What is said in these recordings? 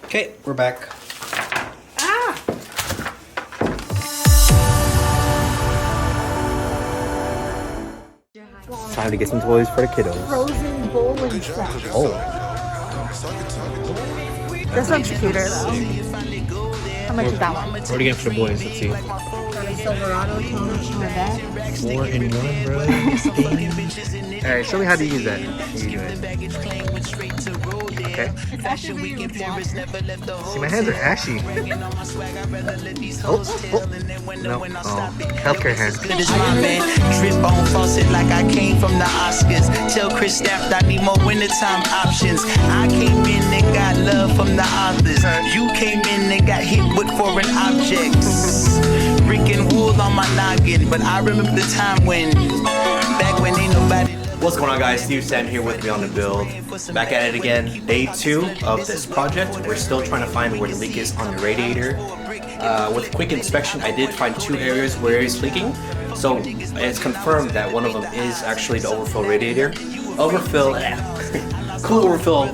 Okay, we're back. Time to get some toys for the kiddos. Frozen bowling set. Oh. This one's cuter though. How much is that one? What are you getting for the boys? Let's see. Silverado Corvette. 4-in-1, bro. Alright, show me how to use that. You do it. Okay. It's actually really good. See, my hands are ashy. Oh. No. Oh. Healthcare hands. Good as my man. Drip on faucet like I came from the Oscars. Tell Chris Staff I need more wintertime options. I came in and got love from the authors. You came in and got hit with foreign objects. Brick and wool on my noggin, but I remember the time when, back when ain't nobody. What's going on, guys? Steve Sam here with me on the build. Back at it again. Day 2 of this project. We're still trying to find where the leak is on the radiator. With quick inspection, I did find 2 areas where it's leaking. So it's confirmed that one of them is actually the overfill radiator. Cool overfill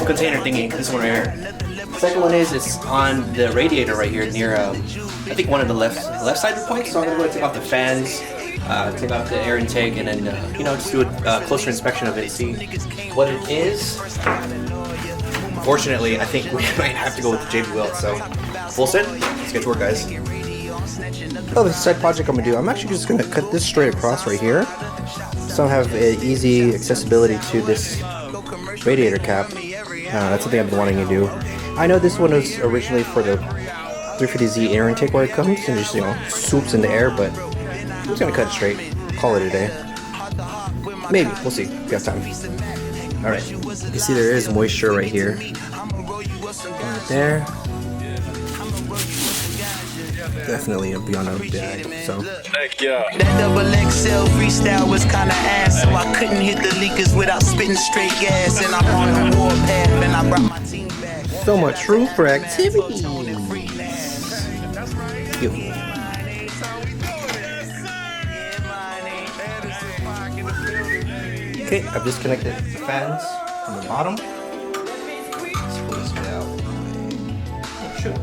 container thingy. This one right here. Second one is it's on the radiator right here near I think one of the left side points. So I'm gonna go take off the fans, take off the air intake, and then just do a closer inspection of it, see what it is. Fortunately, I think we might have to go with the JB weld. So full set. Let's get to work, guys. Oh, the side project I'm gonna do. I'm actually just gonna cut this straight across right here, so I have easy accessibility to this radiator cap. That's something I've been wanting to do. I know this one was originally for the 350z air intake where it comes and just swoops in the air, but I'm just gonna cut it straight, call it a day. Maybe, we'll see. We got time. All right. You can see there is moisture right here. Right there. Definitely a beyond a bag. So. That double XL freestyle was kinda ass, so I couldn't hit the leakers without spitting straight gas. And I'm on the warpath, and I brought my team back. So much room for activity. Okay, I've disconnected the fans from the bottom. Let's pull this bit out. Oh, shoot.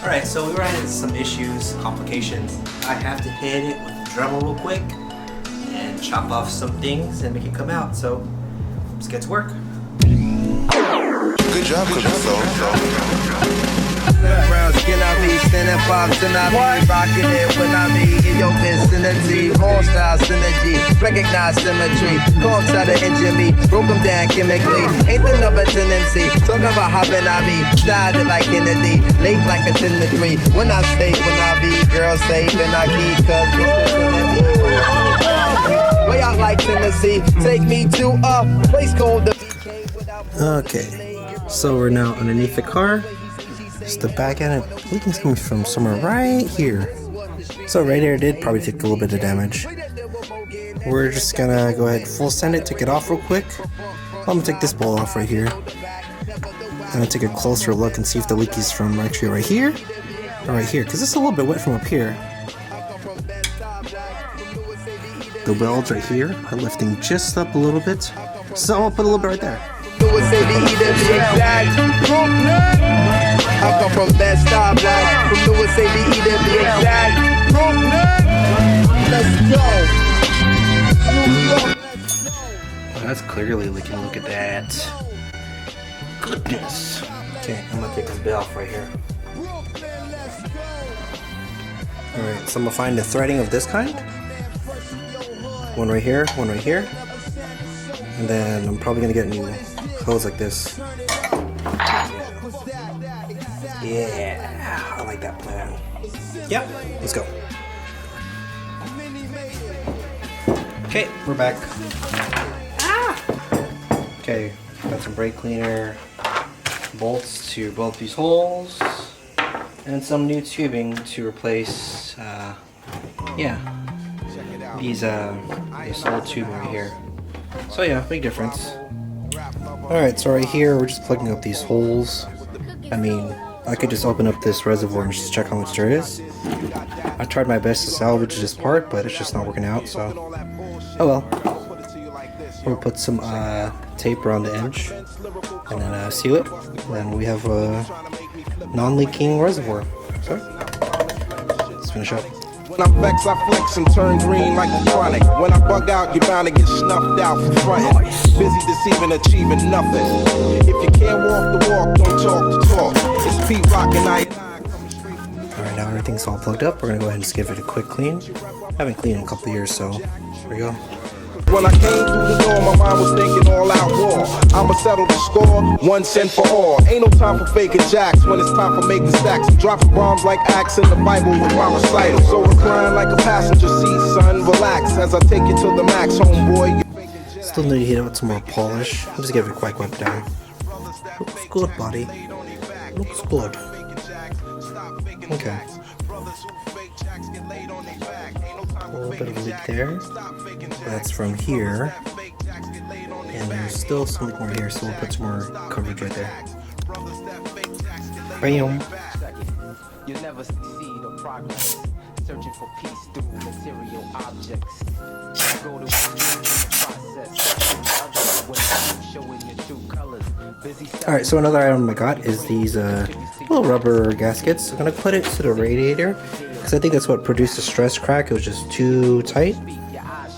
Alright, so we ran into some issues, complications. I have to hit it with the Dremel real quick and chop off some things and make it come out. So let's get to work. Good job, Brown skin, I be standing pops and I be rocking it when I be in your vicinity. Whole style synergy, recognize symmetry. Come try to injure me, broke them down chemically. Ain't the number tendency, talking about hopping I be started like Kennedy, late like a 10 to 3. When I stay, when I be, girls safe and I keep cause way out like Tennessee, take me to a place called the Okay, so we're now underneath the car. Just the back end, leaking's coming from somewhere right here. So right here did probably take a little bit of damage. We're just gonna go ahead and full send it, take it off real quick. I'm gonna take this bowl off right here. I'm gonna take a closer look and see if the leak is from actually right here or right here, because it's a little bit wet from up here. The welds right here are lifting just up a little bit, so I'm gonna put a little bit right there. I come from that stoplight, from Lewis ABE to be exact. Let's go. That's clearly leaking. Look at that. Goodness. Okay, I'm gonna take this bit off right here. Alright, so I'm gonna find the threading of this kind. One right here, one right here. And then I'm probably gonna get a new hose like this. Yeah, I like that plan. Yep, let's go. Okay, we're back. Okay, got some brake cleaner, bolts to both these holes, and some new tubing to replace, this old tubing right here. So yeah, big difference. Alright, so right here we're just plugging up these holes. I mean, I could just open up this reservoir and just check how much there is. I tried my best to salvage this part, but it's just not working out, so oh well. We'll put some tape around the edge and then seal it. And then we have a non-leaking reservoir. So let's finish up. When I'm vexed, I flex and turn green like a chronic. When I bug out, you're bound to get snuffed out for frontin'. Busy deceiving, achieving nothing. If you can't walk the walk, don't talk the talk. It's Pete Rock and I. Alright, now everything's all plugged up. We're gonna go ahead and just give it a quick clean. I haven't cleaned in a couple of years, so here we go. When I came through the door, my mind was thinking all out war. I'ma settle the score, once and for all. Ain't no time for faking jacks when it's time for making stacks. I'm dropping bombs like acts in the Bible with my recital. So recline like a passenger seat, son. Relax as I take you to the max, homeboy. Still need to hit it with some more polish. I'll just give it a quick wipe down. Looks good, buddy. Looks good. Okay. A little bit of a leak there. That's from here. And there's still some leak more here, so we'll put some more coverage right there. Bam! You'll never succeed or progress. Searching for peace through material objects. Go to process. Showing your true colors. Alright, so another item I got is these little rubber gaskets. I'm going to put it to the radiator because I think that's what produced the stress crack. It was just too tight.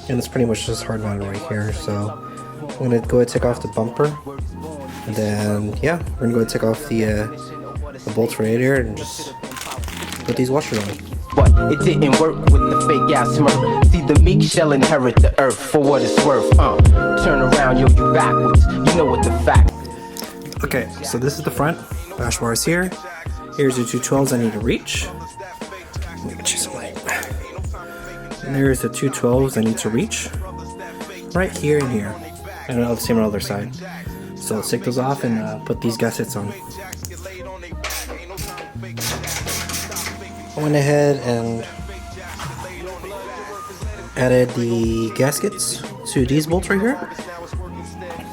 And it's pretty much just hard mounted right here. So I'm going to go ahead and take off the bumper. And then, yeah, we're going to go ahead and take off the bolts radiator and just put these washers on. But it didn't work with the fake ass smirk. See, the meek shall inherit the earth for what it's worth. Turn around, yo, you backwards. You know what the fact. Okay, so this is the front. Bash bars here. Here's the 212s I need to reach. Let me get you some light. And there's the 212s I need to reach. Right here and here. And the same on the other side. So let's take those off and put these gaskets on. I went ahead and added the gaskets to these bolts right here.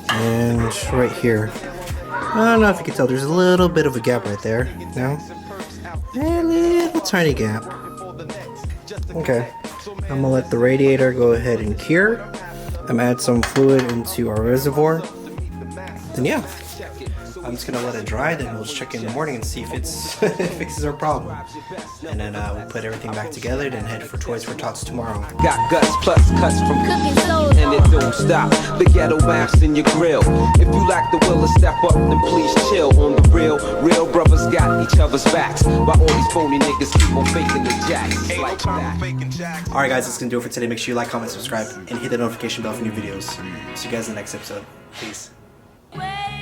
And right here. I don't know if you can tell, there's a little bit of a gap right there now. A little tiny gap. Okay, I'm gonna let the radiator go ahead and cure. I'm gonna add some fluid into our reservoir. Then yeah, I'm just gonna let it dry, then we'll just check in the morning and see if it fixes our problem. And then we'll put everything back together, then head for Toys for Tots tomorrow. Got guts plus cuts from Cooking soda. and it don't stop. The ghetto maps in your grill. If you lack the will to step up, then please chill. On the real, real brothers got each other's backs. While all these phony niggas keep on faking the jacks like that. Alright guys, that's gonna do it for today. Make sure you like, comment, subscribe, and hit the notification bell for new videos. See you guys in the next episode. Peace. Wait.